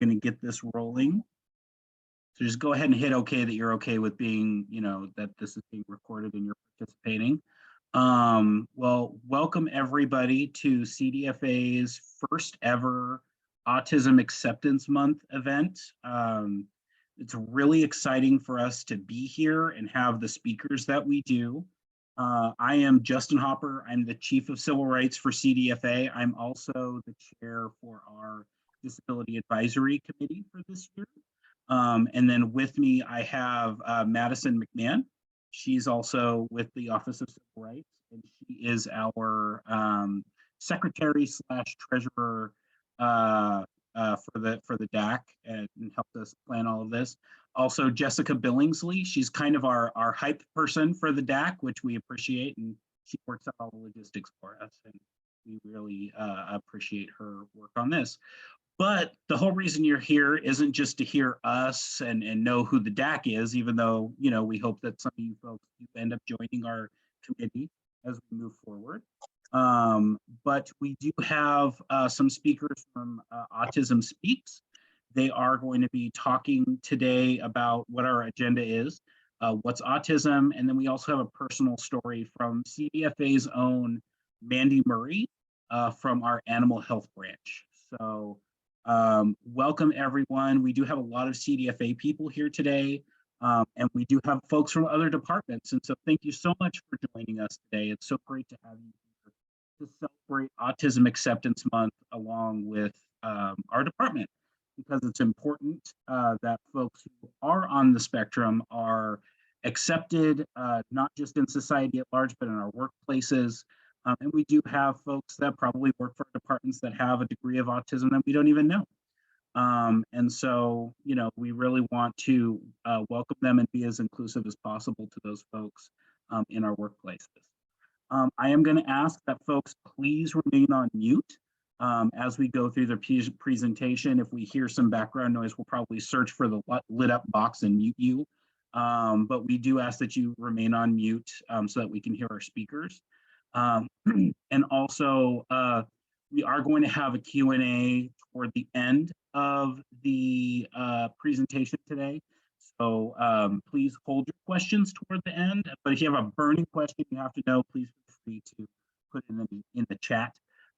going to get this rolling. So just go ahead and hit OK that you're okay with being, that this is being recorded and you're participating. Well, welcome everybody to CDFA's first ever Autism Acceptance Month event. It's really exciting for us to be here and have the speakers that we do. I am Justin Hopper. I'm the Chief of Civil Rights for CDFA. I'm also the chair for our Disability Advisory Committee for this year. And then with me, I have Madison McMahon. She's also with the Office of Civil Rights, and she is our secretary / treasurer for the DAC and helped us plan all of this. Also, Jessica Billingsley, she's kind of our hype person for the DAC, which we appreciate, and she works out all the logistics for us, and we really appreciate her work on this. But the whole reason you're here isn't just to hear us and know who the DAC is, even though, we hope that some of you folks end up joining our committee as we move forward. But we do have some speakers from Autism Speaks. They are going to be talking today about what our agenda is, what's autism, and then we also have a personal story from CDFA's own Mandy Murray from our animal health branch. So welcome everyone. We do have a lot of CDFA people here today, and we do have folks from other departments. And so thank you so much for joining us today. It's so great to have you here to celebrate Autism Acceptance Month along with our department, because it's important that folks who are on the spectrum are accepted, not just in society at large, but in our workplaces. And we do have folks that probably work for departments that have a degree of autism that we don't even know. And so, we really want to welcome them and be as inclusive as possible to those folks in our workplaces. I am going to ask that folks please remain on mute as we go through the presentation. If we hear some background noise, we'll probably search for the lit up box and mute you. But we do ask that you remain on mute so that we can hear our speakers. And also, we are going to have a Q&A toward the end of the presentation today. So please hold your questions toward the end. But if you have a burning question you have to know, please feel free to put it in the chat,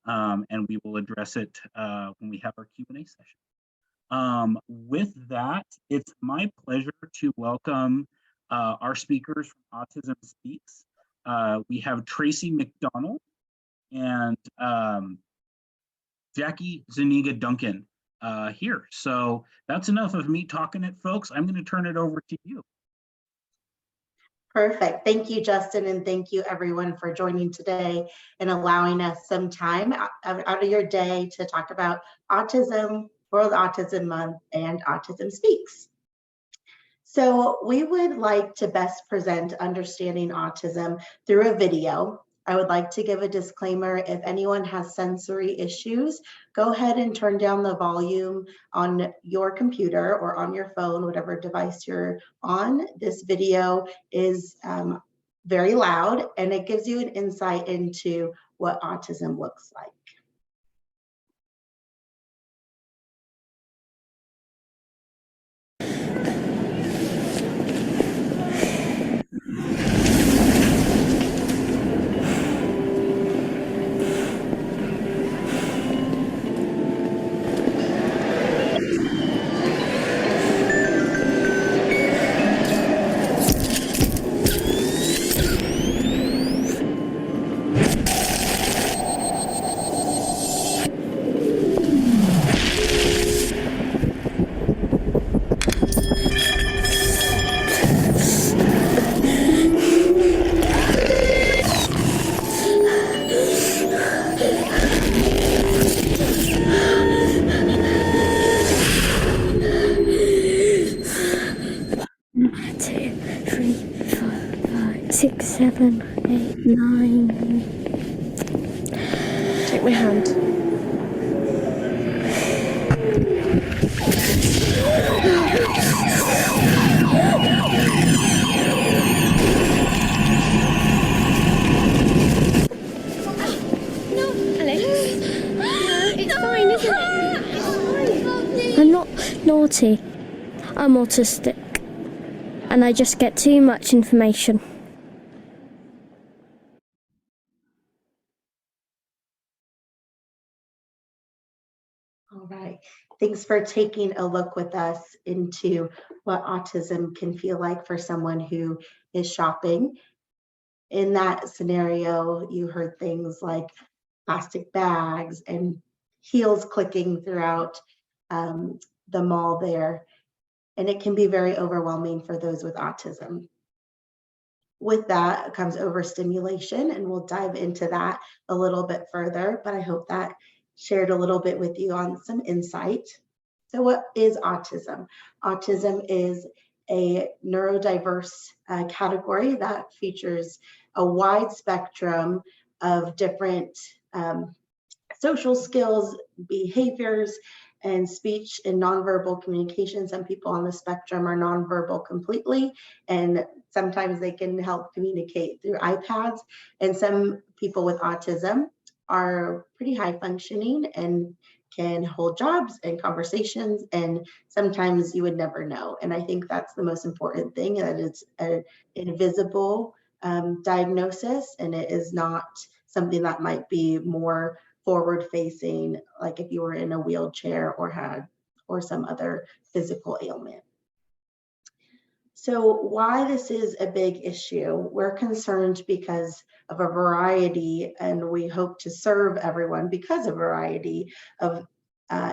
and we will address it when we have our Q&A session. With that, it's my pleasure to welcome our speakers from Autism Speaks. We have Tracy McDonald and Jackie Zuniga Duncan here. So that's enough of me talking it, folks. I'm going to turn it over to you. Perfect. Thank you, Justin, and thank you everyone for joining today and allowing us some time out of your day to talk about autism, World Autism Month, and Autism Speaks. So we would like to best present understanding autism through a video. I would like to give a disclaimer. If anyone has sensory issues, go ahead and turn down the volume on your computer or on your phone, whatever device you're on. This video is very loud, and it gives you an insight into what autism looks like. Six, 7, 8, 9. Take my hand. No, Alex. No, it's fine, isn't it? It's fine. I'm not. naughty. I'm autistic and I just get too much information. All right. Thanks for taking a look with us into what autism can feel like for someone who is shopping. In that scenario, you heard things like plastic bags and heels clicking throughout the mall there. And it can be very overwhelming for those with autism. With that comes overstimulation, and we'll dive into that a little bit further, but I hope that shared a little bit with you on some insight. So what is autism? Autism is a neurodiverse category that features a wide spectrum of different social skills, behaviors, and speech and nonverbal communication. Some people on the spectrum are nonverbal completely, and sometimes they can help communicate through iPads. And some people with autism are pretty high functioning and can hold jobs and conversations, and sometimes you would never know. And I think that's the most important thing, that it's an invisible diagnosis, and it is not something that might be more forward facing, like if you were in a wheelchair or some other physical ailment. So why this is a big issue, we're concerned because of a variety, and we hope to serve everyone because of a variety of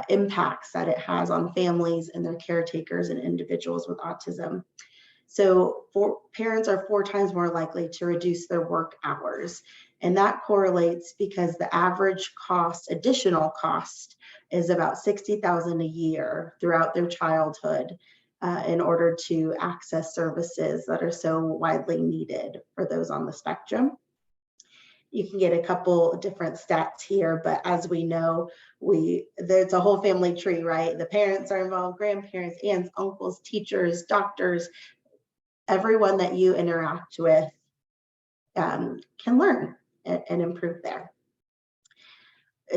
impacts that it has on families and their caretakers and individuals with autism. So parents are 4 times more likely to reduce their work hours. And that correlates because the average cost, additional cost, is about $60,000 a year throughout their childhood in order to access services that are so widely needed for those on the spectrum. You can get a couple different stats here, but as we know, there's a whole family tree, right? The parents are involved, grandparents, aunts, uncles, teachers, doctors. Everyone that you interact with can learn and improve there.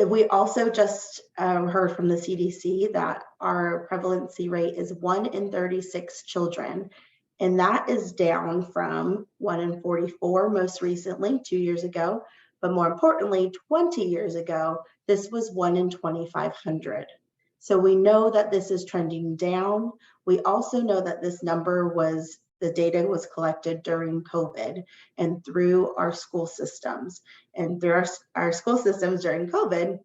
We also just heard from the CDC that our prevalency rate is 1 in 36 children, and that is down from 1 in 44 most recently, 2 years ago. But more importantly, 20 years ago, this was 1 in 2,500. So we know that this is trending down. We also know that this number the data was collected during COVID and through our school systems. And through our school systems during COVID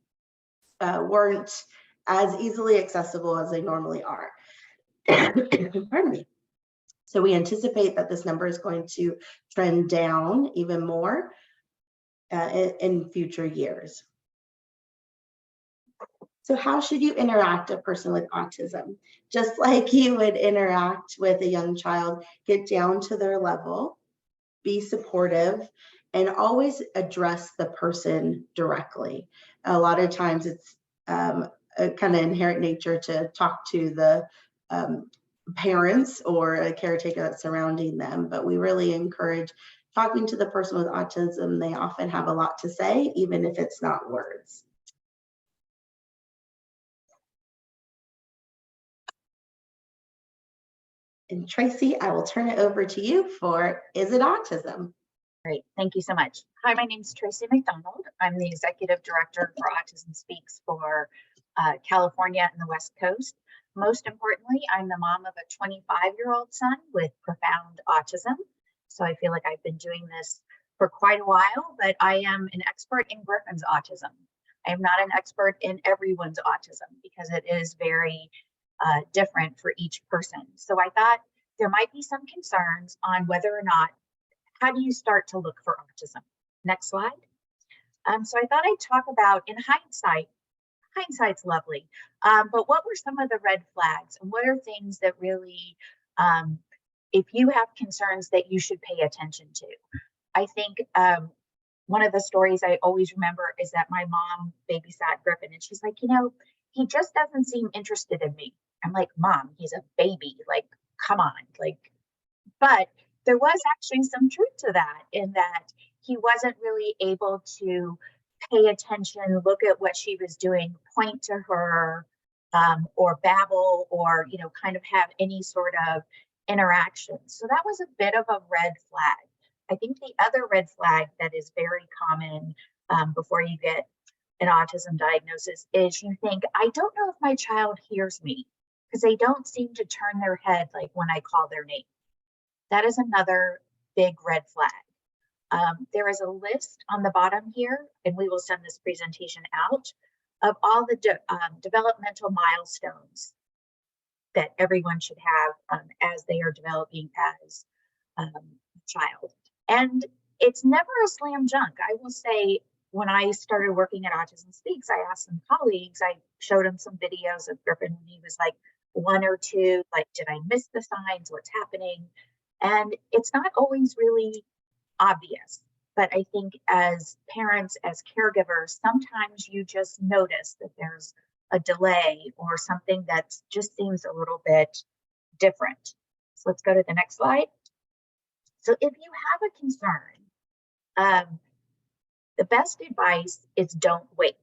weren't as easily accessible as they normally are. Pardon me. So we anticipate that this number is going to trend down even more in future years. So how should you interact a person with autism? Just like you would interact with a young child, get down to their level, be supportive, and always address the person directly. A lot of times it's a kind of inherent nature to talk to the parents or a caretaker that's surrounding them, but we really encourage talking to the person with autism. They often have a lot to say, even if it's not words. And Tracy, I will turn it over to you for Is It Autism? Great, thank you so much. Hi, my name is Tracy McDonald. I'm the Executive Director for Autism Speaks for California and the West Coast. Most importantly, I'm the mom of a 25-year-old son with profound autism. So I feel like I've been doing this for quite a while, but I am an expert in Griffin's autism. I am not an expert in everyone's autism because it is very different for each person. So I thought there might be some concerns on whether or not, how do you start to look for autism? Next slide. So I thought I'd talk about, in hindsight's lovely, but what were some of the red flags, and what are things that really, if you have concerns, that you should pay attention to? I think one of the stories I always remember is that my mom babysat Griffin, and she's like, he just doesn't seem interested in me. I'm like, Mom, he's a baby, like, come on, like, but there was actually some truth to that, in that he wasn't really able to pay attention, look at what she was doing, point to her, or babble or, kind of have any sort of interaction. So that was a bit of a red flag. I think the other red flag that is very common before you get an autism diagnosis is you think, I don't know if my child hears me because they don't seem to turn their head like when I call their name. That is another big red flag. There is a list on the bottom here, and we will send this presentation out, of all the developmental milestones that everyone should have as they are developing as a child. And it's never a slam dunk. I will say, when I started working at Autism Speaks, I asked some colleagues, I showed them some videos of Griffin when he was like 1 or 2, like, did I miss the signs? What's happening? And it's not always really obvious. But I think as parents, as caregivers, sometimes you just notice that there's a delay or something that just seems a little bit different. So let's go to the next slide. So if you have a concern, the best advice is don't wait.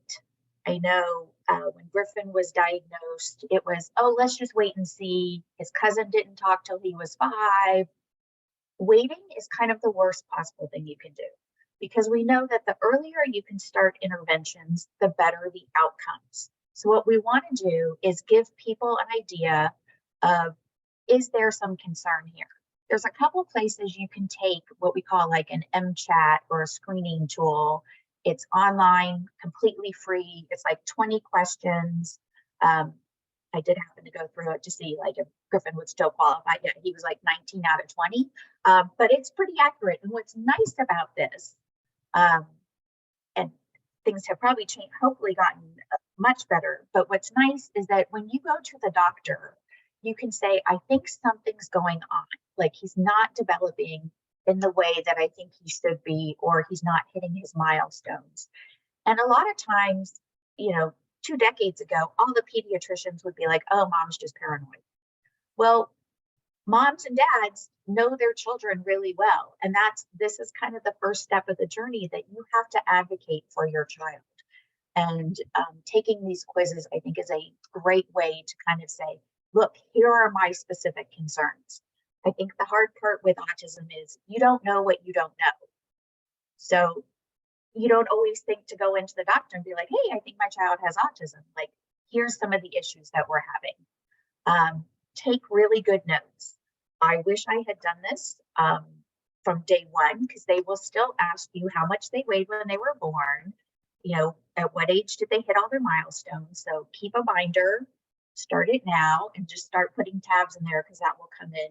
I know when Griffin was diagnosed, it was, oh, let's just wait and see. His cousin didn't talk till he was 5. Waiting is kind of the worst possible thing you can do, because we know that the earlier you can start interventions, the better the outcomes. So what we want to do is give people an idea of, is there some concern here? There's a couple places you can take what we call like an MChat or a screening tool. It's online, completely free. It's like 20 questions. I did happen to go through it to see like if Griffin would still qualify. Yeah, he was like 19 out of 20, but it's pretty accurate. And what's nice about this, and things have probably changed, hopefully gotten much better, but what's nice is that when you go to the doctor, you can say, I think something's going on. Like he's not developing in the way that I think he should be, or he's not hitting his milestones. And a lot of times, 2 decades ago, all the pediatricians would be like, oh, mom's just paranoid. Well, moms and dads know their children really well. And this is kind of the first step of the journey, that you have to advocate for your child. And taking these quizzes, I think, is a great way to kind of say, look, here are my specific concerns. I think the hard part with autism is you don't know what you don't know. So you don't always think to go into the doctor and be like, hey, I think my child has autism. Like, here's some of the issues that we're having. Take really good notes. I wish I had done this from day one, because they will still ask you how much they weighed when they were born, at what age did they hit all their milestones. So keep a binder, start it now, and just start putting tabs in there, because that will come in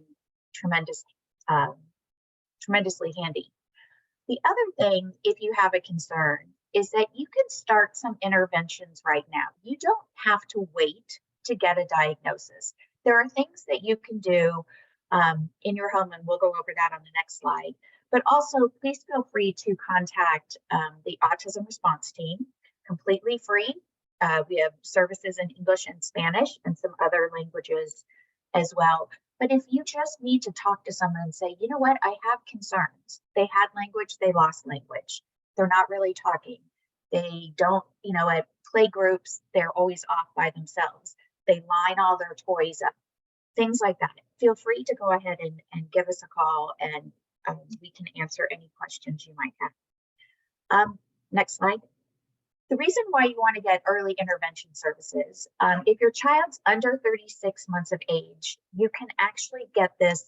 tremendously handy. The other thing, if you have a concern, is that you can start some interventions right now. You don't have to wait to get a diagnosis. There are things that you can do in your home, and we'll go over that on the next slide. But also, please feel free to contact the Autism Response Team, completely free. We have services in English and Spanish and some other languages as well. But if you just need to talk to someone and say, you know what, I have concerns. They had language, they lost language. They're not really talking. They don't, at play groups, they're always off by themselves. They line all their toys up, things like that. Feel free to go ahead and give us a call, and we can answer any questions you might have. Next slide. The reason why you want to get early intervention services, if your child's under 36 months of age, you can actually get this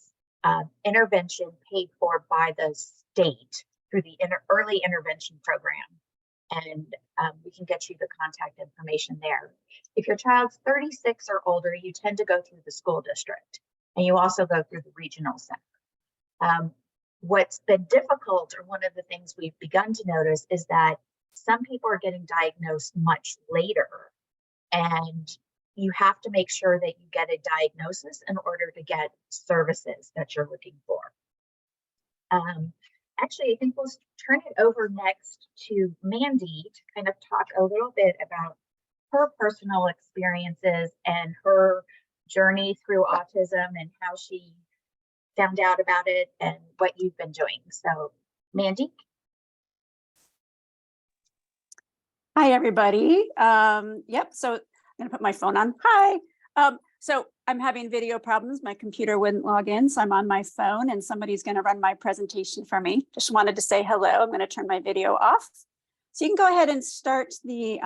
intervention paid for by the state through the early intervention program. And we can get you the contact information there. If your child's 36 or older, you tend to go through the school district, and you also go through the regional center. What's been difficult, or one of the things we've begun to notice, is that some people are getting diagnosed much later, and you have to make sure that you get a diagnosis in order to get services that you're looking for. Actually, I think we'll turn it over next to Mandy to kind of talk a little bit about her personal experiences and her journey through autism and how she found out about it and what you've been doing. So, Mandy? Hi, everybody. So gonna put my phone on. Hi. So I'm having video problems. My computer wouldn't log in, so I'm on my phone and somebody's gonna run my presentation for me. Just wanted to say hello. I'm gonna turn my video off. So you can go ahead and start the,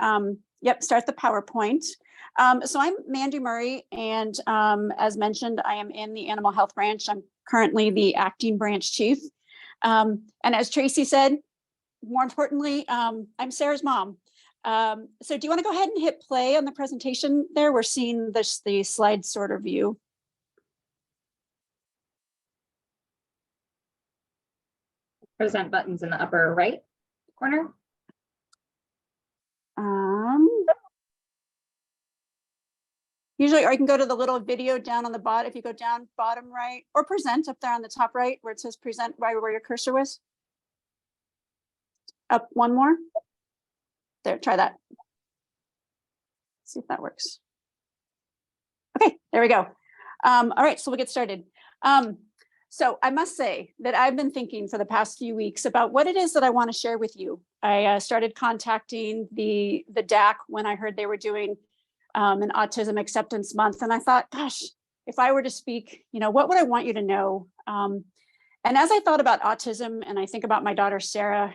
start the PowerPoint. So I'm Mandy Murray, and as mentioned, I am in the animal health branch. I'm currently the acting branch chief. And as Tracy said, more importantly, I'm Sarah's mom. So do you want to go ahead and hit play on the presentation there? We're seeing this, the slide sorter view. Present buttons in the upper right corner. Usually, or you can go to the little video down on the bottom. If you go down bottom right, or present up there on the top right, where it says present, right where your cursor was. Up one more. There, try that. See if that works. Okay, there we go. All right, so we'll get started. So I must say that I've been thinking for the past few weeks about what it is that I want to share with you. I started contacting the DAC when I heard they were doing an Autism Acceptance Month, and I thought, gosh, if I were to speak, what would I want you to know? And as I thought about autism, and I think about my daughter Sarah,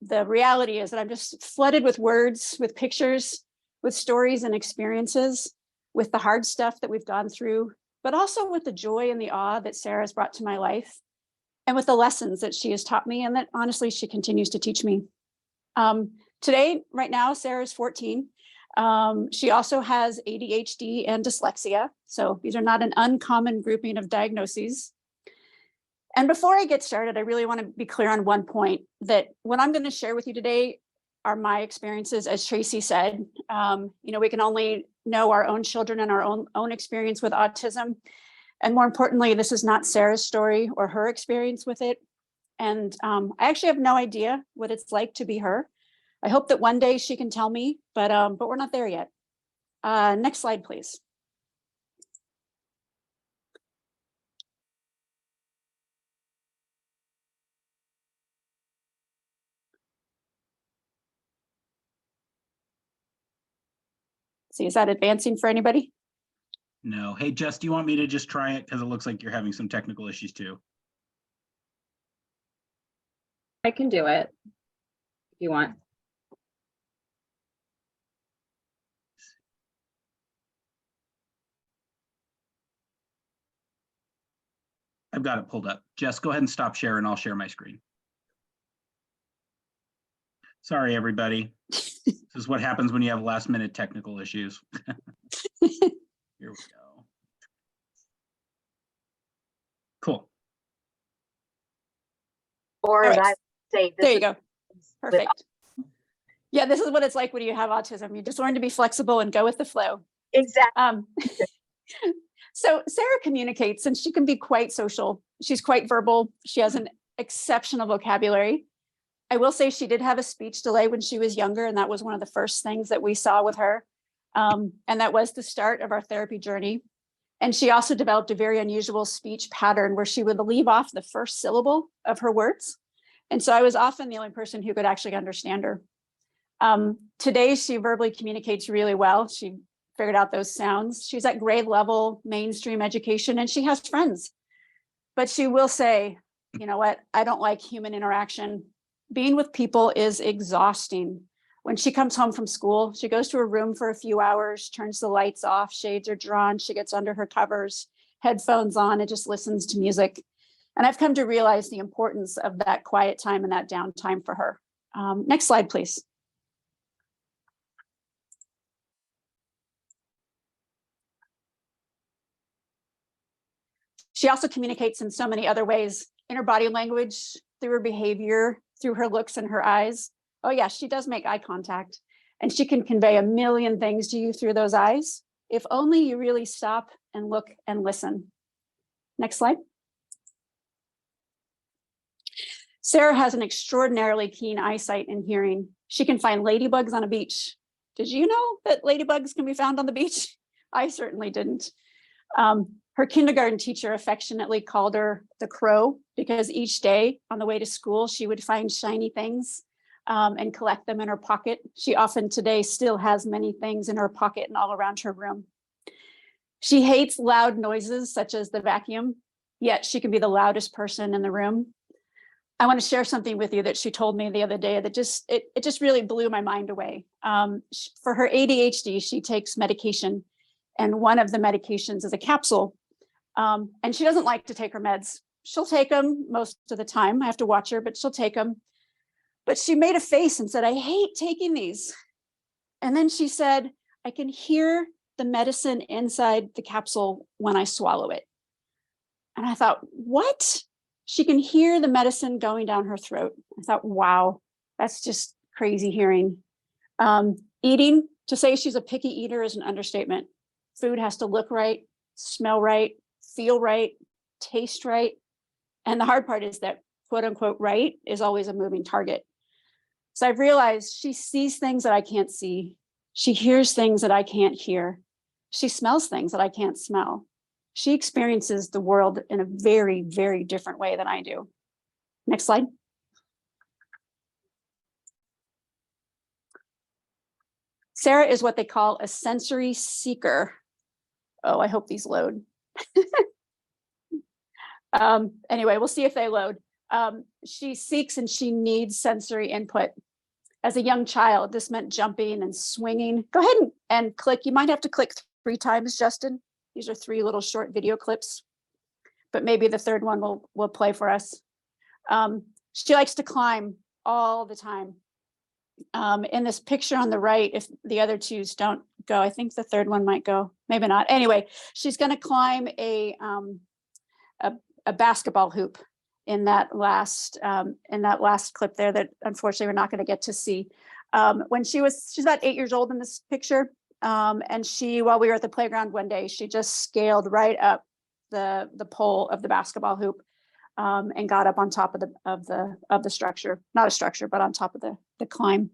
the reality is that I'm just flooded with words, with pictures, with stories and experiences, with the hard stuff that we've gone through, but also with the joy and the awe that Sarah has brought to my life, and with the lessons that she has taught me and that honestly she continues to teach me. Today, right now, Sarah's 14. She also has ADHD and dyslexia. So these are not an uncommon grouping of diagnoses. And before I get started, I really want to be clear on one point, that what I'm going to share with you today are my experiences, as Tracy said. We can only know our own children and our own experience with autism. And more importantly, this is not Sarah's story or her experience with it. And I actually have no idea what it's like to be her. I hope that one day she can tell me, but we're not there yet. Next slide, please. See, is that advancing for anybody? No. Hey, Jess, do you want me to just try it? Because it looks like you're having some technical issues too. I can do it if you want. I've got it pulled up. Jess, go ahead and stop sharing. I'll share my screen. Sorry, everybody. This is what happens when you have last minute technical issues. Here we go. Cool. Or as I say, there you go. Perfect. Yeah, this is what it's like when you have autism. You just learn to be flexible and go with the flow. Exactly. So Sarah communicates, and she can be quite social. She's quite verbal. She has an exceptional vocabulary. I will say she did have a speech delay when she was younger, and that was one of the first things that we saw with her. And that was the start of our therapy journey. And she also developed a very unusual speech pattern where she would leave off the first syllable of her words. And so I was often the only person who could actually understand her. Today, she verbally communicates really well. She figured out those sounds. She's at grade level mainstream education, and she has friends. But she will say, you know what, I don't like human interaction. Being with people is exhausting. When she comes home from school, she goes to her room for a few hours, turns the lights off, shades are drawn, she gets under her covers, headphones on, and just listens to music. And I've come to realize the importance of that quiet time and that downtime for her. Next slide, please. She also communicates in so many other ways, in her body language, through her behavior, through her looks and her eyes. Oh yeah, she does make eye contact, and she can convey a million things to you through those eyes, if only you really stop and look and listen. Next slide. Sarah has an extraordinarily keen eyesight and hearing. She can find ladybugs on a beach. Did you know that ladybugs can be found on the beach? I certainly didn't. Her kindergarten teacher affectionately called her the crow, because each day on the way to school, she would find shiny things and collect them in her pocket. She often today still has many things in her pocket and all around her room. She hates loud noises such as the vacuum, yet she can be the loudest person in the room. I want to share something with you that she told me the other day that it just really blew my mind away. For her ADHD, she takes medication, and one of the medications is a capsule. And she doesn't like to take her meds. She'll take them most of the time. I have to watch her, but she'll take them. But she made a face and said, "I hate taking these." And then she said, "I can hear the medicine inside the capsule when I swallow it." And I thought, what? She can hear the medicine going down her throat. I thought, wow, that's just crazy hearing. Eating, to say she's a picky eater is an understatement. Food has to look right, smell right, feel right, taste right. And the hard part is that quote unquote right is always a moving target. So I've realized she sees things that I can't see. She hears things that I can't hear. She smells things that I can't smell. She experiences the world in a very, very different way than I do. Next slide. Sarah is what they call a sensory seeker. Oh, I hope these load. Anyway, we'll see if they load. She seeks and she needs sensory input. As a young child, this meant jumping and swinging. Go ahead and click. You might have to click 3 times, Justin. These are 3 little short video clips, but maybe the third one will play for us. She likes to climb all the time. In this picture on the right, if the other 2s don't go, I think the third one might go, maybe not. Anyway, she's going to climb a basketball hoop in that last clip there that unfortunately we're not going to get to see. When she's about 8 years old in this picture, and while we were at the playground one day, she just scaled right up the pole of the basketball hoop, and got up on top of the structure, not a structure, but on top of the climb.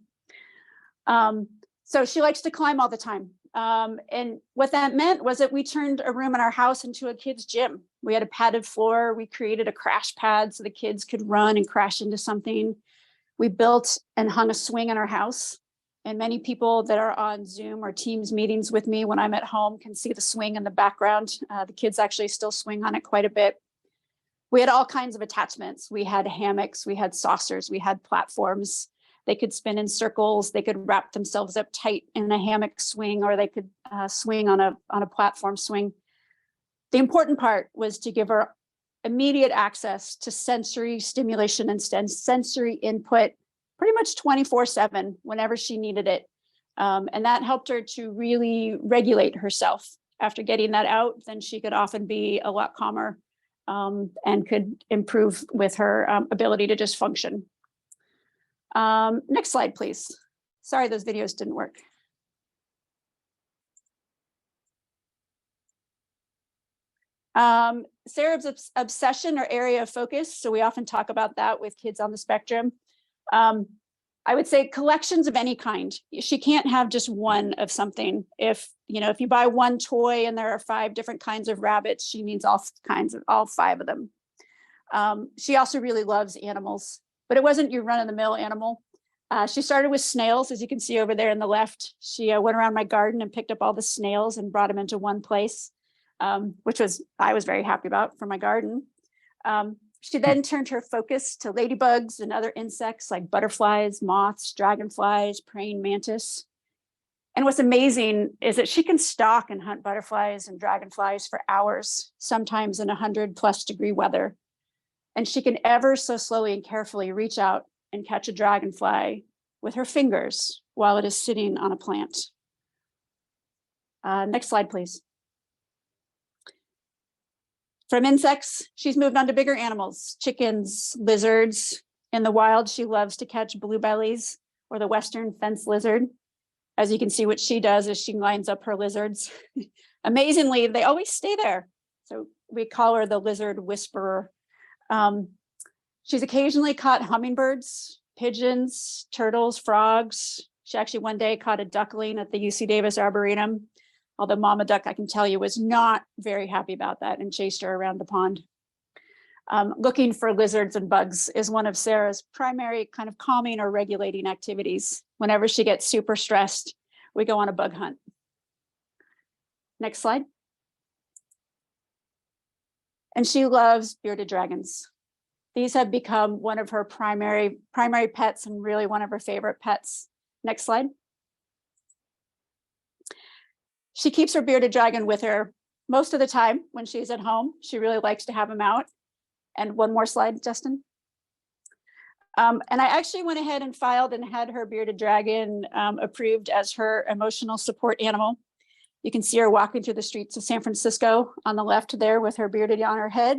So she likes to climb all the time. And what that meant was that we turned a room in our house into a kid's gym. We had a padded floor. We created a crash pad so the kids could run and crash into something. We built and hung a swing in our house. And many people that are on Zoom or Teams meetings with me when I'm at home can see the swing in the background. The kids actually still swing on it quite a bit. We had all kinds of attachments. We had hammocks, we had saucers, we had platforms. They could spin in circles. They could wrap themselves up tight in a hammock swing, or they could swing on a platform swing. The important part was to give her immediate access to sensory stimulation and sensory input pretty much 24/7 whenever she needed it. And that helped her to really regulate herself. After getting that out, then she could often be a lot calmer, and could improve with her ability to just function. Next slide, please. Sorry, those videos didn't work. Sarah's obsession or area of focus. So we often talk about that with kids on the spectrum. I would say collections of any kind. She can't have just one of something. If you buy one toy and there are 5 different kinds of rabbits, she needs all 5 of them. She also really loves animals, but it wasn't your run-of-the-mill animal. She started with snails, as you can see over there on the left. She went around my garden and picked up all the snails and brought them into one place, which I was very happy about for my garden. She then turned her focus to ladybugs and other insects like butterflies, moths, dragonflies, praying mantis. And what's amazing is that she can stalk and hunt butterflies and dragonflies for hours, sometimes in 100+ degree weather. And she can ever so slowly and carefully reach out and catch a dragonfly with her fingers while it is sitting on a plant. Next slide, please. From insects, she's moved on to bigger animals, chickens, lizards. In the wild, she loves to catch bluebellies or the western fence lizard. As you can see, what she does is she lines up her lizards. Amazingly, they always stay there. So we call her the lizard whisperer. She's occasionally caught hummingbirds, pigeons, turtles, frogs. She actually one day caught a duckling at the UC Davis Arboretum. Although Mama Duck, I can tell you, was not very happy about that and chased her around the pond. Looking for lizards and bugs is one of Sarah's primary kind of calming or regulating activities. Whenever she gets super stressed, we go on a bug hunt. Next slide. And she loves bearded dragons. These have become one of her primary pets and really one of her favorite pets. Next slide. She keeps her bearded dragon with her most of the time when she's at home. She really likes to have him out. And one more slide, Justin. And I actually went ahead and filed and had her bearded dragon approved as her emotional support animal. You can see her walking through the streets of San Francisco on the left there with her bearded on her head.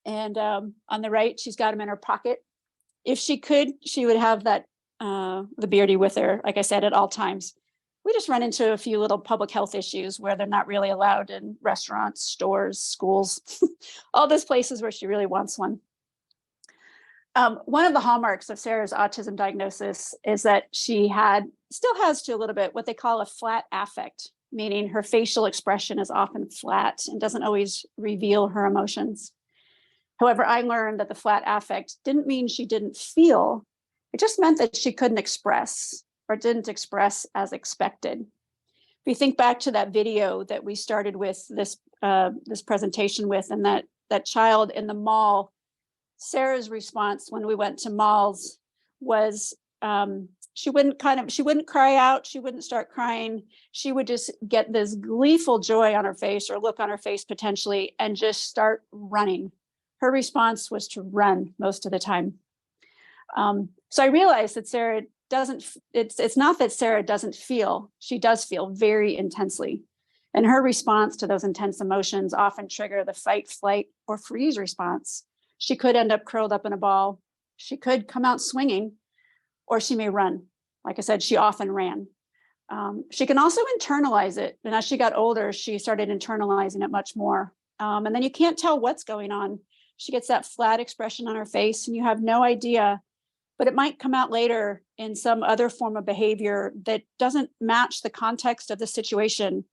And on the right, she's got him in her pocket. If she could, she would have that the beardie with her, like I said, at all times. We just run into a few little public health issues where they're not really allowed in restaurants, stores, schools, all those places where she really wants one. One of the hallmarks of Sarah's autism diagnosis is that she still has to a little bit what they call a flat affect, meaning her facial expression is often flat and doesn't always reveal her emotions. However, I learned that the flat affect didn't mean she didn't feel, it just meant that she couldn't express or didn't express as expected. If you think back to that video that we started with this presentation with, and that child in the mall, Sarah's response when we went to malls was she wouldn't cry out, she wouldn't start crying. She would just get this gleeful joy on her face or look on her face potentially and just start running. Her response was to run most of the time. So I realized that Sarah it's not that Sarah doesn't feel, she does feel very intensely. And her response to those intense emotions often trigger the fight, flight, or freeze response. She could end up curled up in a ball. She could come out swinging, or she may run. Like I said, she often ran. She can also internalize it. And as she got older, she started internalizing it much more. And then you can't tell what's going on. She gets that flat expression on her face and you have no idea, but it might come out later in some other form of behavior that doesn't match the context of the situation.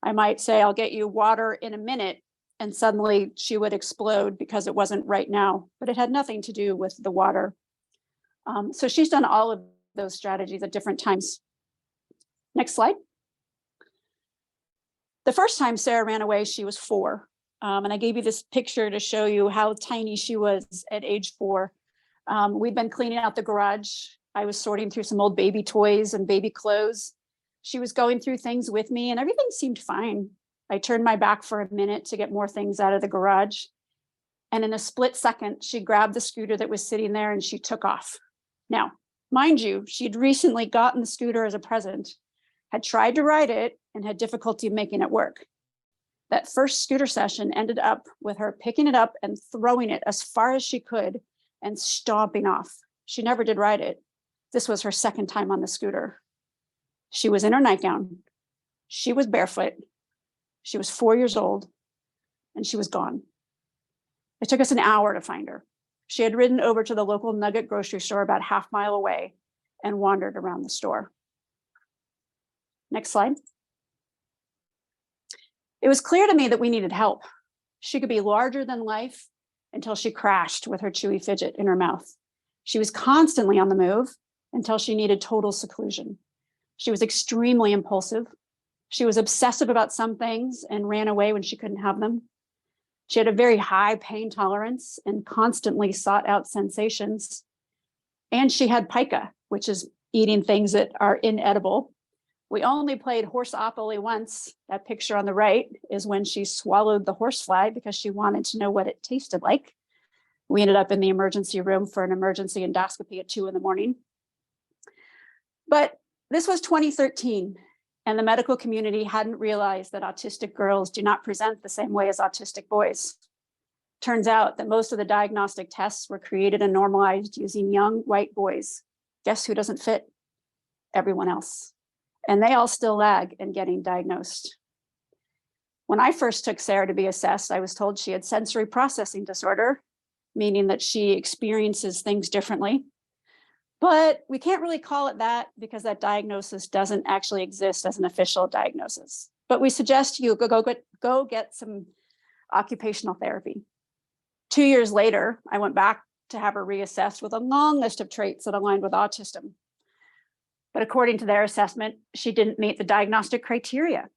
I might say, I'll get you water in a minute, and suddenly she would explode because it wasn't right now, but it had nothing to do with the water. So she's done all of those strategies at different times. Next slide. The first time Sarah ran away, she was 4. And I gave you this picture to show you how tiny she was at age 4. We'd been cleaning out the garage. I was sorting through some old baby toys and baby clothes. She was going through things with me and everything seemed fine. I turned my back for a minute to get more things out of the garage. And in a split second, she grabbed the scooter that was sitting there and she took off. Now, mind you, she'd recently gotten the scooter as a present, had tried to ride it and had difficulty making it work. That first scooter session ended up with her picking it up and throwing it as far as she could and stomping off. She never did ride it. This was her second time on the scooter. She was in her nightgown. She was barefoot. She was 4 years old and she was gone. It took us an hour to find her. She had ridden over to the local Nugget grocery store about half mile away and wandered around the store. Next slide. It was clear to me that we needed help. She could be larger than life until she crashed with her chewy fidget in her mouth. She was constantly on the move until she needed total seclusion. She was extremely impulsive. She was obsessive about some things and ran away when she couldn't have them. She had a very high pain tolerance and constantly sought out sensations. And she had pica, which is eating things that are inedible. We only played horseopoly once. That picture on the right is when she swallowed the horsefly because she wanted to know what it tasted like. We ended up in the emergency room for an emergency endoscopy at 2 a.m. But this was 2013, and the medical community hadn't realized that autistic girls do not present the same way as autistic boys. Turns out that most of the diagnostic tests were created and normalized using young white boys. Guess who doesn't fit? Everyone else. And they all still lag in getting diagnosed. When I first took Sarah to be assessed, I was told she had sensory processing disorder, meaning that she experiences things differently. But we can't really call it that because that diagnosis doesn't actually exist as an official diagnosis. But we suggest you go get some occupational therapy. 2 years later, I went back to have her reassessed with a long list of traits that aligned with autism. But according to their assessment, she didn't meet the diagnostic criteria.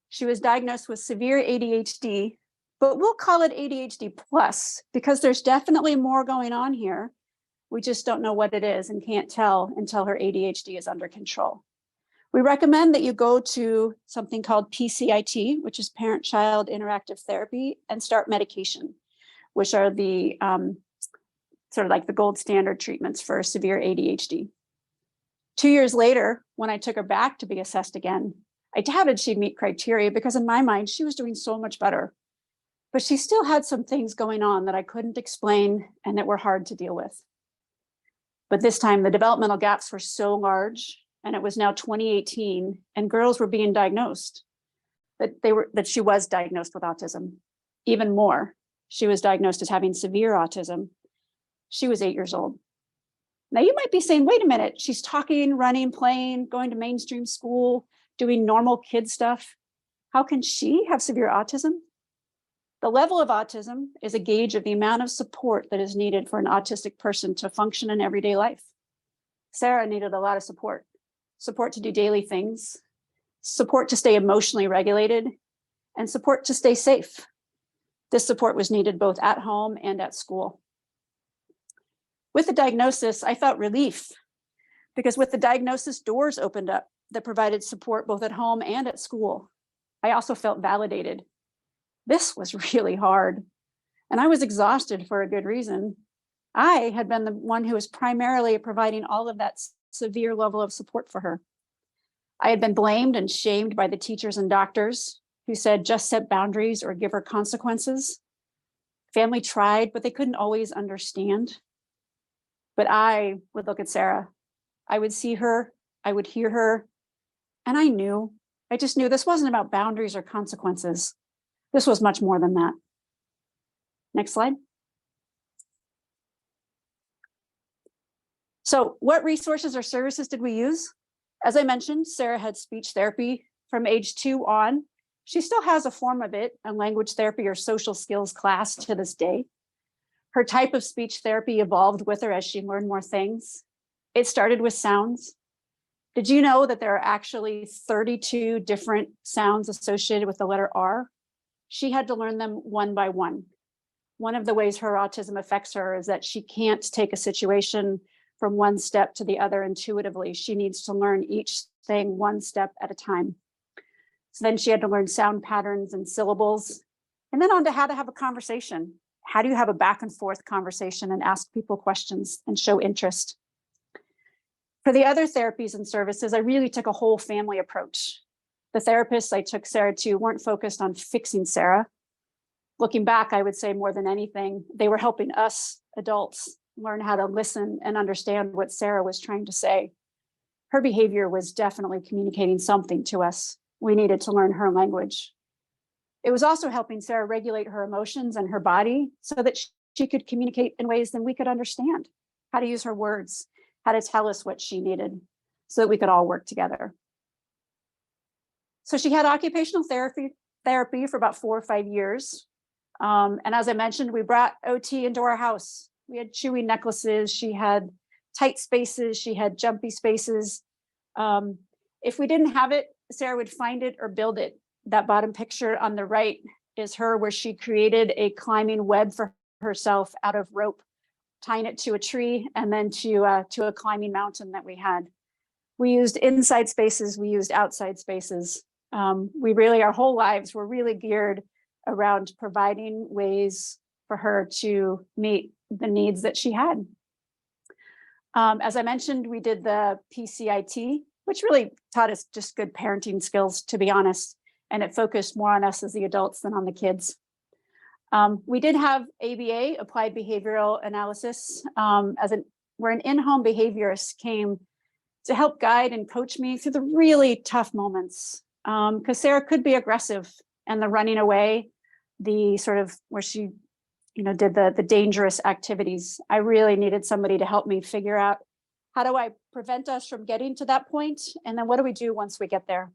She was diagnosed with severe ADHD, but we'll call it ADHD plus because there's definitely more going on here. We just don't know what it is and can't tell until her ADHD is under control. We recommend that you go to something called PCIT, which is Parent-Child Interactive Therapy, and start medication, which are the sort of like the gold standard treatments for severe ADHD. 2 years later, when I took her back to be assessed again, I doubted she'd meet criteria because in my mind, she was doing so much better. But she still had some things going on that I couldn't explain and that were hard to deal with. But this time the developmental gaps were so large, and it was now 2018, and girls were being diagnosed that she was diagnosed with autism. Even more, she was diagnosed as having severe autism. She was 8 years old. Now you might be saying, wait a minute, she's talking, running, playing, going to mainstream school, doing normal kid stuff. How can she have severe autism? The level of autism is a gauge of the amount of support that is needed for an autistic person to function in everyday life. Sarah needed a lot of support to do daily things, support to stay emotionally regulated, and support to stay safe. This support was needed both at home and at school. With the diagnosis, I felt relief because with the diagnosis, doors opened up that provided support both at home and at school. I also felt validated. This was really hard, and I was exhausted for a good reason. I had been the one who was primarily providing all of that severe level of support for her. I had been blamed and shamed by the teachers and doctors who said just set boundaries or give her consequences. Family tried, but they couldn't always understand. But I would look at Sarah. I would see her, I would hear her, and I just knew this wasn't about boundaries or consequences. This was much more than that. Next slide. So what resources or services did we use? As I mentioned, Sarah had speech therapy from age 2 on. She still has a form of it, a language therapy or social skills class to this day. Her type of speech therapy evolved with her as she learned more things. It started with sounds. Did you know that there are actually 32 different sounds associated with the letter R? She had to learn them one by one. One of the ways her autism affects her is that she can't take a situation from one step to the other intuitively. She needs to learn each thing one step at a time. So then she had to learn sound patterns and syllables, and then on to how to have a conversation. How do you have a back and forth conversation and ask people questions and show interest? For the other therapies and services, I really took a whole family approach. The therapists I took Sarah to weren't focused on fixing Sarah. Looking back, I would say more than anything, they were helping us adults learn how to listen and understand what Sarah was trying to say. Her behavior was definitely communicating something to us. We needed to learn her language. It was also helping Sarah regulate her emotions and her body so that she could communicate in ways that we could understand, how to use her words, how to tell us what she needed so that we could all work together. So she had occupational therapy for about 4 or 5 years. And as I mentioned, we brought OT into our house. We had chewy necklaces. She had tight spaces. She had jumpy spaces. If we didn't have it, Sarah would find it or build it. That bottom picture on the right is her where she created a climbing web for herself out of rope, tying it to a tree and then to a climbing mountain that we had. We used inside spaces. We used outside spaces. Our whole lives were really geared around providing ways for her to meet the needs that she had. As I mentioned, we did the PCIT, which really taught us just good parenting skills, to be honest, and it focused more on us as the adults than on the kids. We did have ABA, Applied Behavioral Analysis, where an in-home behaviorist came to help guide and coach me through the really tough moments. Because Sarah could be aggressive, and the running away, the sort of where she, did the dangerous activities. I really needed somebody to help me figure out, how do I prevent us from getting to that point? And then what do we do once we get there?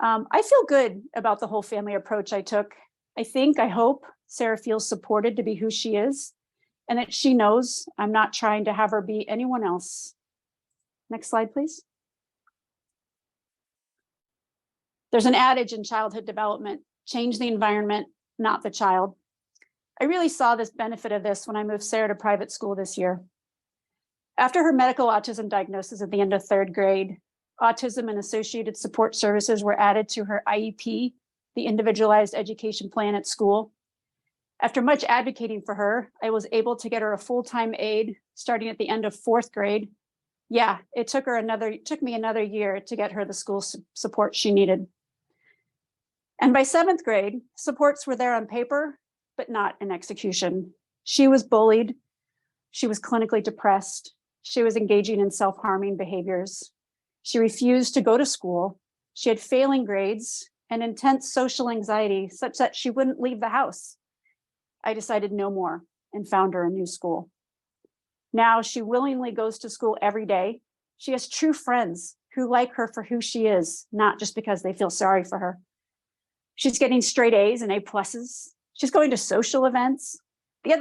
I feel good about the whole family approach I took. I hope Sarah feels supported to be who she is, and that she knows I'm not trying to have her be anyone else. Next slide, please. There's an adage in childhood development, change the environment, not the child. I really saw this benefit of this when I moved Sarah to private school this year. After her medical autism diagnosis at the end of 3rd grade, autism and associated support services were added to her IEP, the individualized education plan at school. After much advocating for her, I was able to get her a full-time aide starting at the end of 4th grade. Yeah, it took me another year to get her the school support she needed. And by 7th grade, supports were there on paper, but not in execution. She was bullied. She was clinically depressed. She was engaging in self-harming behaviors. She refused to go to school. She had failing grades and intense social anxiety such that she wouldn't leave the house. I decided no more and found her a new school. Now she willingly goes to school every day. She has true friends who like her for who she is, not just because they feel sorry for her. She's getting straight A's and A+. She's going to social events.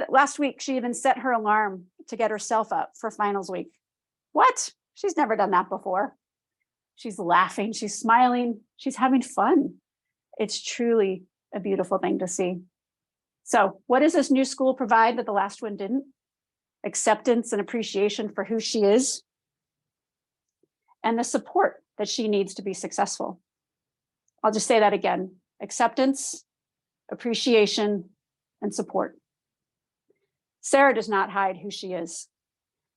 Last week, she even set her alarm to get herself up for finals week. What? She's never done that before. She's laughing, she's smiling, she's having fun. It's truly a beautiful thing to see. So what does this new school provide that the last one didn't? Acceptance and appreciation for who she is, and the support that she needs to be successful. I'll just say that again: acceptance, appreciation, and support. Sarah does not hide who she is.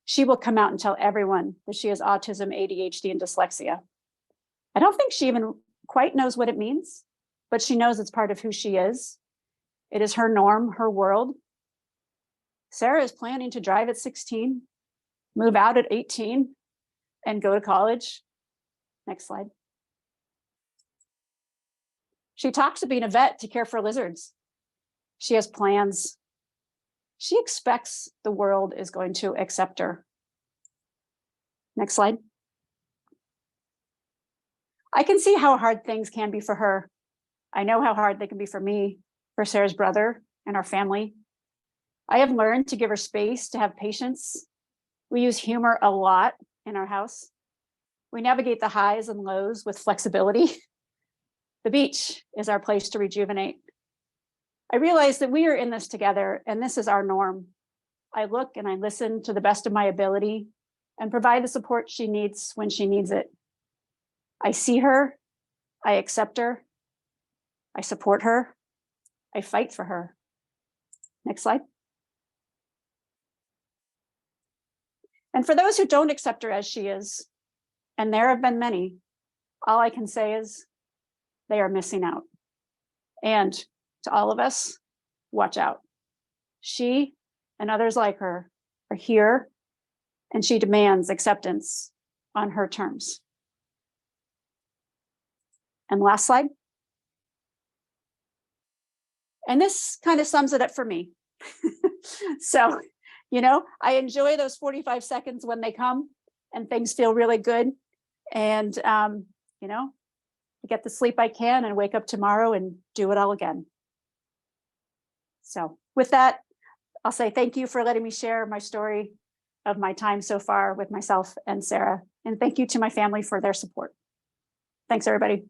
She will come out and tell everyone that she has autism, ADHD, and dyslexia. I don't think she even quite knows what it means, but she knows it's part of who she is. It is her norm, her world. Sarah is planning to drive at 16, move out at 18, and go to college. Next slide. She talks of being a vet to care for lizards. She has plans. She expects the world is going to accept her. Next slide. I can see how hard things can be for her. I know how hard they can be for me, for Sarah's brother, and our family. I have learned to give her space, to have patience. We use humor a lot in our house. We navigate the highs and lows with flexibility. The beach is our place to rejuvenate. I realize that we are in this together, and this is our norm. I look and I listen to the best of my ability and provide the support she needs when she needs it. I see her, I accept her, I support her, I fight for her. Next slide. And for those who don't accept her as she is, and there have been many, all I can say is they are missing out. And to all of us, watch out. She and others like her are here, and she demands acceptance on her terms. And last slide. And this kind of sums it up for me. So, I enjoy those 45 seconds when they come and things feel really good. And, I get the sleep I can and wake up tomorrow and do it all again. So with that, I'll say thank you for letting me share my story of my time so far with myself and Sarah. And thank you to my family for their support. Thanks, everybody.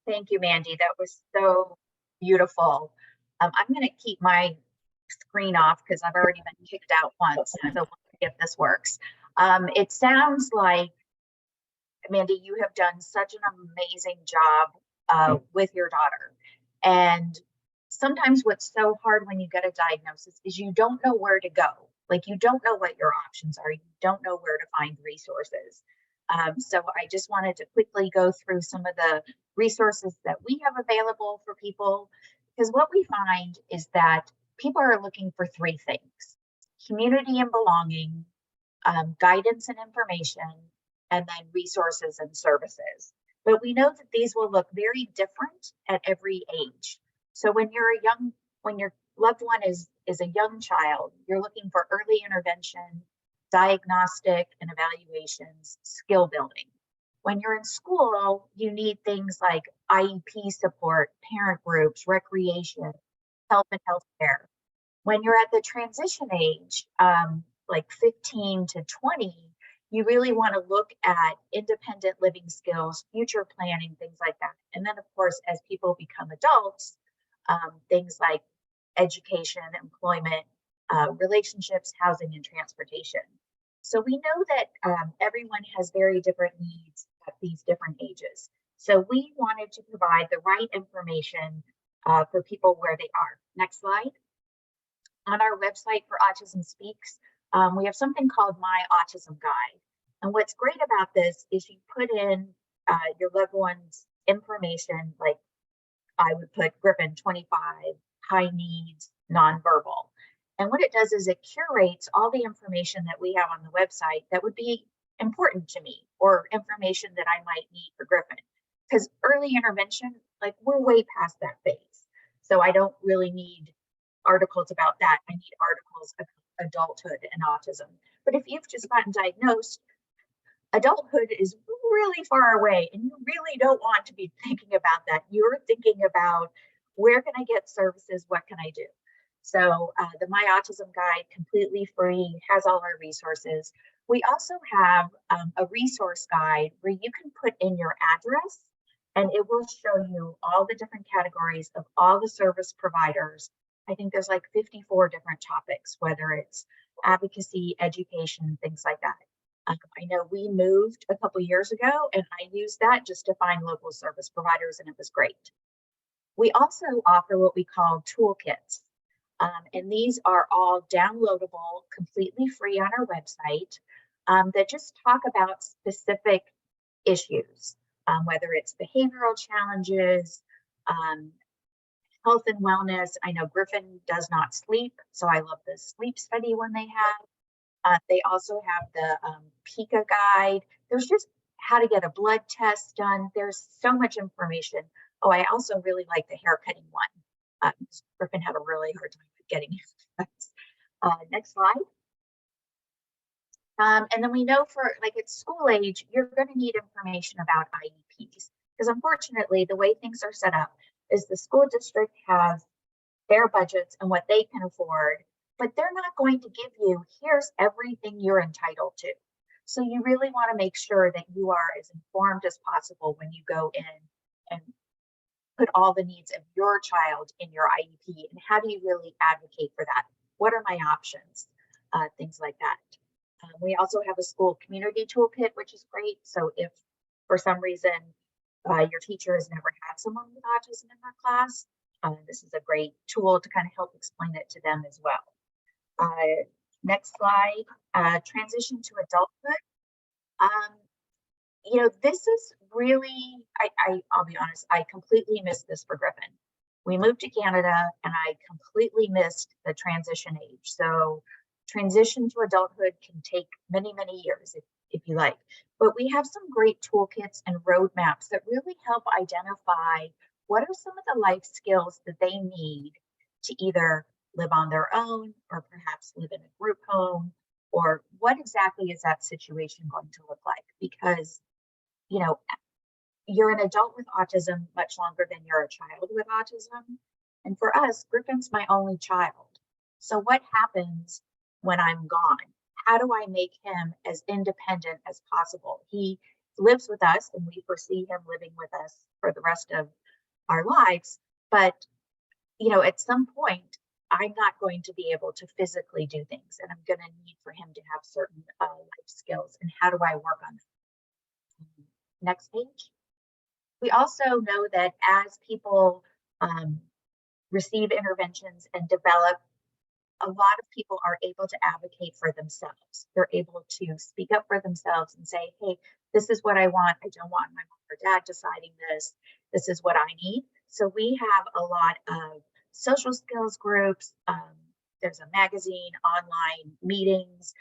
Thank you, Mandy. That was so beautiful. I'm going to keep my screen off because I've already been kicked out once. So we'll see if this works. It sounds like, Mandy, you have done such an amazing job with your daughter. And sometimes what's so hard when you get a diagnosis is you don't know where to go. Like, you don't know what your options are. You don't know where to find resources. So I just wanted to quickly go through some of the resources that we have available for people, because what we find is that people are looking for three things: community and belonging, guidance and information, and then resources and services. But we know that these will look very different at every age. So when your loved one is a young child, you're looking for early intervention, diagnostic and evaluations, skill building. When you're in school, you need things like IEP support, parent groups, recreation, help in healthcare. When you're at the transition age, like 15 to 20, you really want to look at independent living skills, future planning, things like that. And then, of course, as people become adults, things like education, employment, relationships, housing, and transportation. So we know that everyone has very different needs at these different ages. So we wanted to provide the right information for people where they are. Next slide. On our website for Autism Speaks, we have something called My Autism Guide. And what's great about this is you put in your loved one's information, like I would put Griffin 25, high needs, nonverbal. And what it does is it curates all the information that we have on the website that would be important to me, or information that I might need for Griffin. Because early intervention, like we're way past that phase. So I don't really need articles about that. I need articles about adulthood and autism. But if you've just gotten diagnosed, adulthood is really far away and you really don't want to be thinking about that. You're thinking about, where can I get services? What can I do? So the My Autism Guide, completely free, has all our resources. We also have a resource guide where you can put in your address and it will show you all the different categories of all the service providers. I think there's like 54 different topics, whether it's advocacy, education, things like that. I know we moved a couple years ago and I used that just to find local service providers, and it was great. We also offer what we call toolkits. And these are all downloadable, completely free on our website, that just talk about specific issues, whether it's behavioral challenges, health and wellness. I know Griffin does not sleep, so I love the sleep study one they have. They also have the PICA guide. There's just how to get a blood test done. There's so much information. Oh, I also really like the hair cutting one. Griffin had a really hard time getting haircuts. Next slide. And then we know for like at school age, you're going to need information about IEPs, because unfortunately, the way things are set up is the school district has their budgets and what they can afford, but they're not going to give you, here's everything you're entitled to. So you really want to make sure that you are as informed as possible when you go in and put all the needs of your child in your IEP, and how do you really advocate for that? What are my options? Things like that. We also have a school community toolkit, which is great. So if for some reason your teacher has never had someone with autism in their class, this is a great tool to kind of help explain it to them as well. Next slide, transition to adulthood. You know, this is really, I'll be honest, I completely missed this for Griffin. We moved to Canada and I completely missed the transition age. So transition to adulthood can take many, many years if you like. But we have some great toolkits and roadmaps that really help identify what are some of the life skills that they need to either live on their own or perhaps live in a group home, or what exactly is that situation going to look like? Because, you know, you're an adult with autism much longer than you're a child with autism. And for us, Griffin's my only child. So what happens when I'm gone? How do I make him as independent as possible? He lives with us and we foresee him living with us for the rest of our lives. But, you know, at some point, I'm not going to be able to physically do things, and I'm going to need for him to have certain life skills. And how do I work on that? Next page. We also know that as people receive interventions and develop, a lot of people are able to advocate for themselves. They're able to speak up for themselves and say, hey, this is what I want. I don't want my mom or dad deciding this. This is what I need. So we have a lot of social skills groups. There's a magazine, online meetings,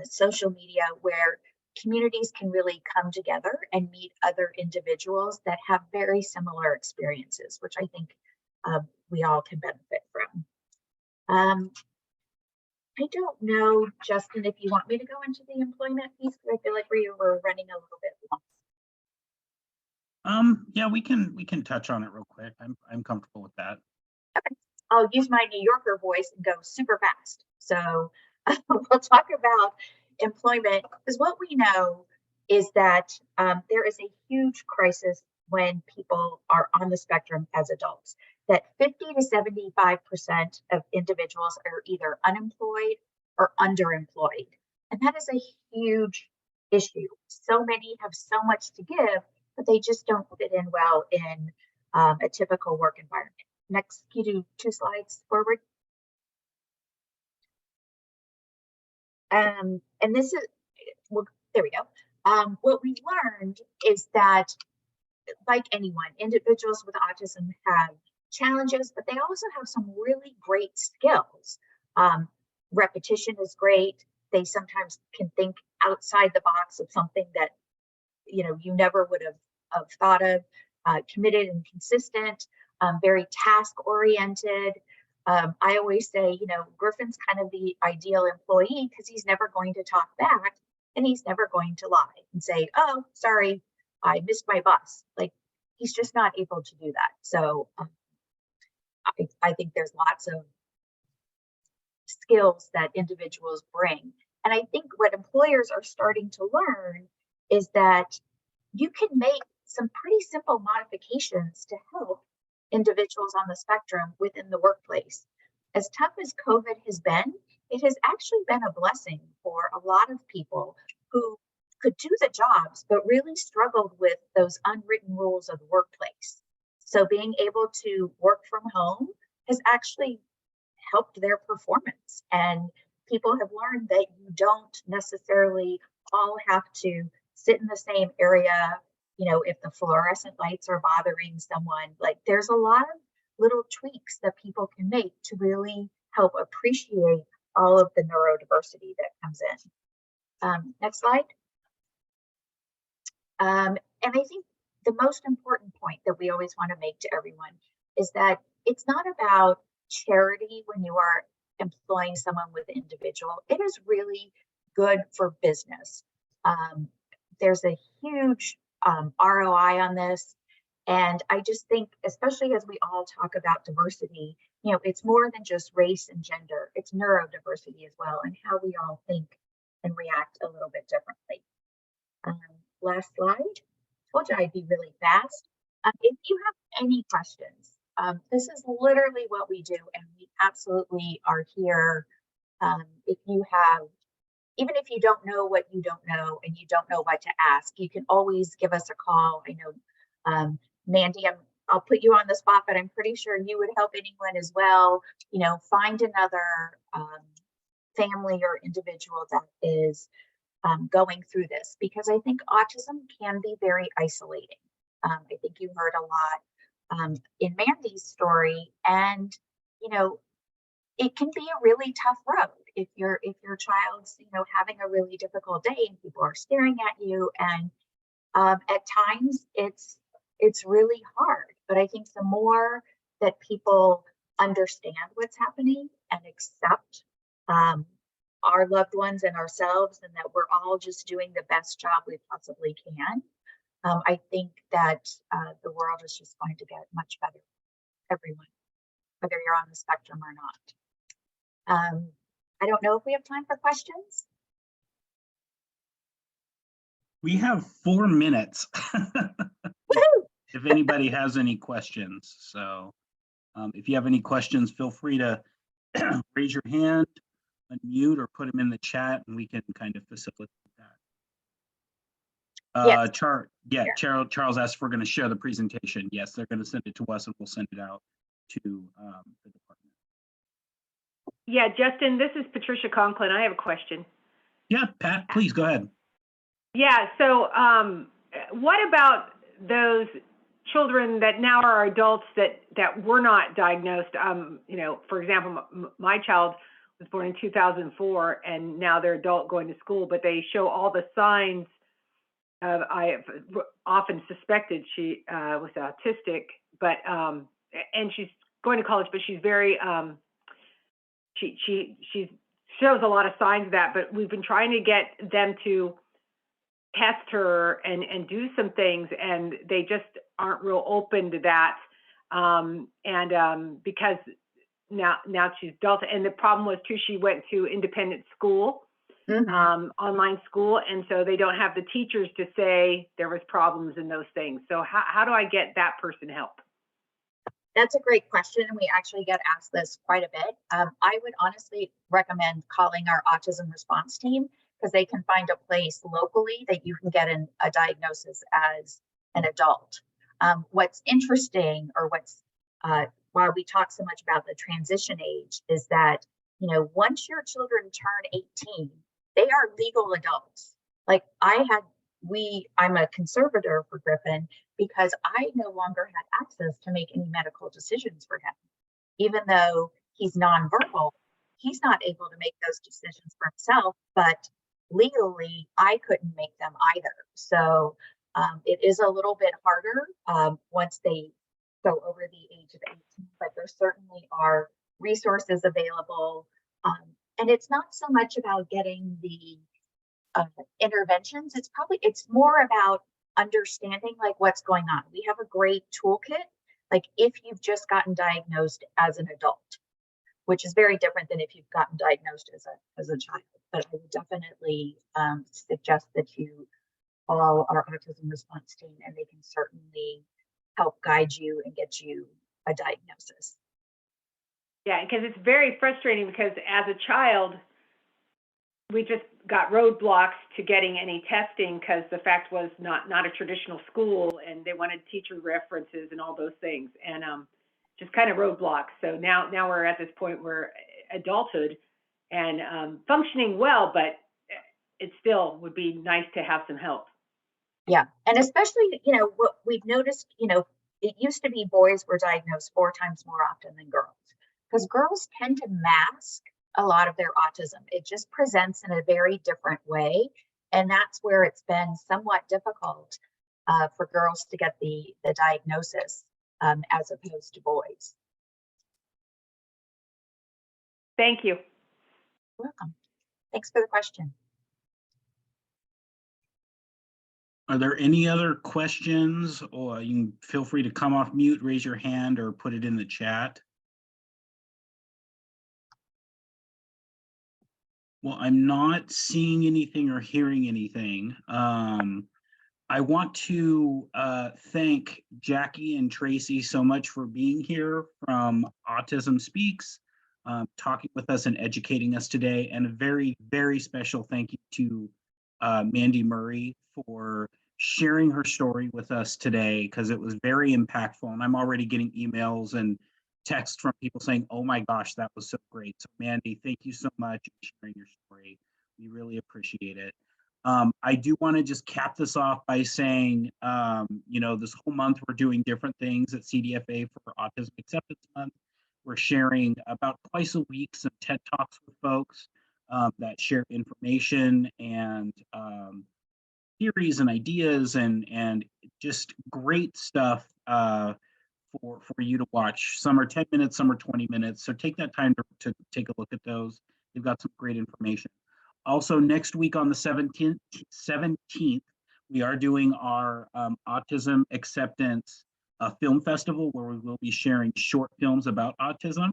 social media, where communities can really come together and meet other individuals that have very similar experiences, which I think we all can benefit from. I don't know, Justin, if you want me to go into the employment piece, because I feel like we were running a little bit long. Yeah, we can touch on it real quick. I'm comfortable with that. Okay. I'll use my New Yorker voice and go super fast. So we'll talk about employment, because what we know is that there is a huge crisis when people are on the spectrum as adults, that 50 to 75% of individuals are either unemployed or underemployed. And that is a huge issue. So many have so much to give, but they just don't fit in well in a typical work environment. Next, can you do 2 slides forward? And this is, well, there we go. What we learned is that, like anyone, individuals with autism have challenges, but they also have some really great skills. Repetition is great. They sometimes can think outside the box of something that you never would have thought of. Committed and consistent, very task oriented. I always say, Griffin's kind of the ideal employee because he's never going to talk back and he's never going to lie and say, oh, sorry, I missed my bus. Like, he's just not able to do that. So I think there's lots of skills that individuals bring. And I think what employers are starting to learn is that you can make some pretty simple modifications to help individuals on the spectrum within the workplace. As tough as COVID has been, it has actually been a blessing for a lot of people who could do the jobs, but really struggled with those unwritten rules of the workplace. So being able to work from home has actually helped their performance. And people have learned that you don't necessarily all have to sit in the same area. If the fluorescent lights are bothering someone, like there's a lot of little tweaks that people can make to really help appreciate all of the neurodiversity that comes in. Next slide. And I think the most important point that we always want to make to everyone is that it's not about charity when you are employing someone with individual. It is really good for business. There's a huge ROI on this. And I just think, especially as we all talk about diversity, it's more than just race and gender. It's neurodiversity as well, and how we all think and react a little bit differently. Last slide. Told you I'd be really fast. If you have any questions, this is literally what we do, and we absolutely are here. If you have, even if you don't know what you don't know and you don't know what to ask, you can always give us a call. I know, Mandy, I'll put you on the spot, but I'm pretty sure you would help anyone as well. Find another family or individual that is going through this, because I think autism can be very isolating. I think you heard a lot in Mandy's story, and it can be a really tough road if your child's having a really difficult day and people are staring at you, and at times it's really hard. But I think the more that people understand what's happening and accept our loved ones and ourselves, and that we're all just doing the best job we possibly can, I think that the world is just going to get much better, everyone, whether you're on the spectrum or not. I don't know if we have time for questions. We have 4 minutes. If anybody has any questions. So if you have any questions, feel free to raise your hand, unmute, or put them in the chat, and we can kind of facilitate that. Yes. Charles asked if we're going to share the presentation. Yes, they're going to send it to us, and we'll send it out to the department. Yeah, Justin, this is Patricia Conklin. I have a question. Yeah, Pat, please go ahead. Yeah, so what about those children that now are adults that were not diagnosed? For example, my child was born in 2004, and now they're adult going to school, but they show all the signs of, I have often suspected she was autistic, but and she's going to college, but she's very she shows a lot of signs of that. But we've been trying to get them to test her and do some things, and they just aren't real open to that. Because now she's adult. And the problem was too, she went to independent school, online school. And so they don't have the teachers to say there was problems in those things. So how do I get that person help? That's a great question, and we actually get asked this quite a bit. I would honestly recommend calling our autism response team, because they can find a place locally that you can get a diagnosis as an adult. What's interesting, or why we talk so much about the transition age, is that, you know, once your children turn 18, they are legal adults. Like I'm a conservator for Griffin because I no longer had access to make any medical decisions for him. Even though he's nonverbal, he's not able to make those decisions for himself, but legally I couldn't make them either. So it is a little bit harder once they go over the age of 18, but there certainly are resources available. And it's not so much about getting the interventions. It's more about understanding like what's going on. We have a great toolkit, like if you've just gotten diagnosed as an adult, which is very different than if you've gotten diagnosed as a child. But I would definitely suggest that you call our autism response team, and they can certainly help guide you and get you a diagnosis. Yeah, because it's very frustrating, because as a child, we just got roadblocks to getting any testing, because the fact was not a traditional school, and they wanted teacher references and all those things, and just kind of roadblocks. So now we're at this point where adulthood and functioning well, but it still would be nice to have some help. Yeah, and especially, you know, what we've noticed, you know, it used to be boys were diagnosed 4 times more often than girls, because girls tend to mask a lot of their autism. It just presents in a very different way. And that's where it's been somewhat difficult for girls to get the diagnosis as opposed to boys. Thank you. You're welcome. Thanks for the question. Are there any other questions, or you can feel free to come off mute, raise your hand, or put it in the chat? Well, I'm not seeing anything or hearing anything. I want to thank Jackie and Tracy so much for being here from Autism Speaks, talking with us and educating us today. And a very, very special thank you to Mandy Murray for sharing her story with us today, because it was very impactful. And I'm already getting emails and texts from people saying, oh my gosh, that was so great. So Mandy, thank you so much for sharing your story. We really appreciate it. I do want to just cap this off by saying, you know, this whole month we're doing different things at CDFA for Autism Acceptance Month. We're sharing about twice a week some TED Talks with folks that share information and theories and ideas and just great stuff for you to watch. Some are 10 minutes, some are 20 minutes. So take that time to take a look at those. They've got some great information. Also, next week on the 17th, we are doing our Autism Acceptance Film Festival, where we will be sharing short films about autism.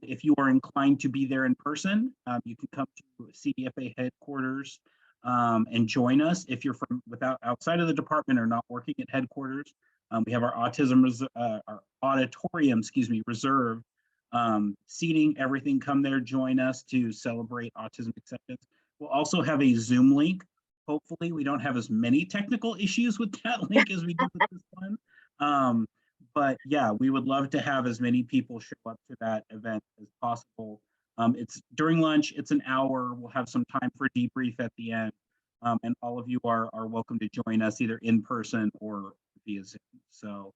If you are inclined to be there in person, you can come to CDFA headquarters and join us. If you're from outside of the department or not working at headquarters, we have our our auditorium, reserved. Seating, everything. Come there, join us to celebrate autism acceptance. We'll also have a Zoom link. Hopefully we don't have as many technical issues with that link as we did with this one. But yeah, we would love to have as many people show up to that event as possible. It's during lunch, it's an hour. We'll have some time for debrief at the end. And all of you are welcome to join us either in person or via Zoom. So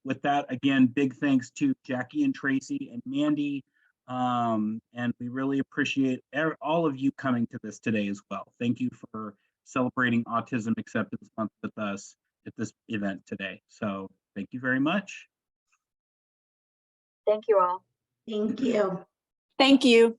with that, again, big thanks to Jackie and Tracy and Mandy. And we really appreciate all of you coming to this today as well. Thank you for celebrating Autism Acceptance Month with us at this event today. So thank you very much. Thank you all. Thank you. Thank you.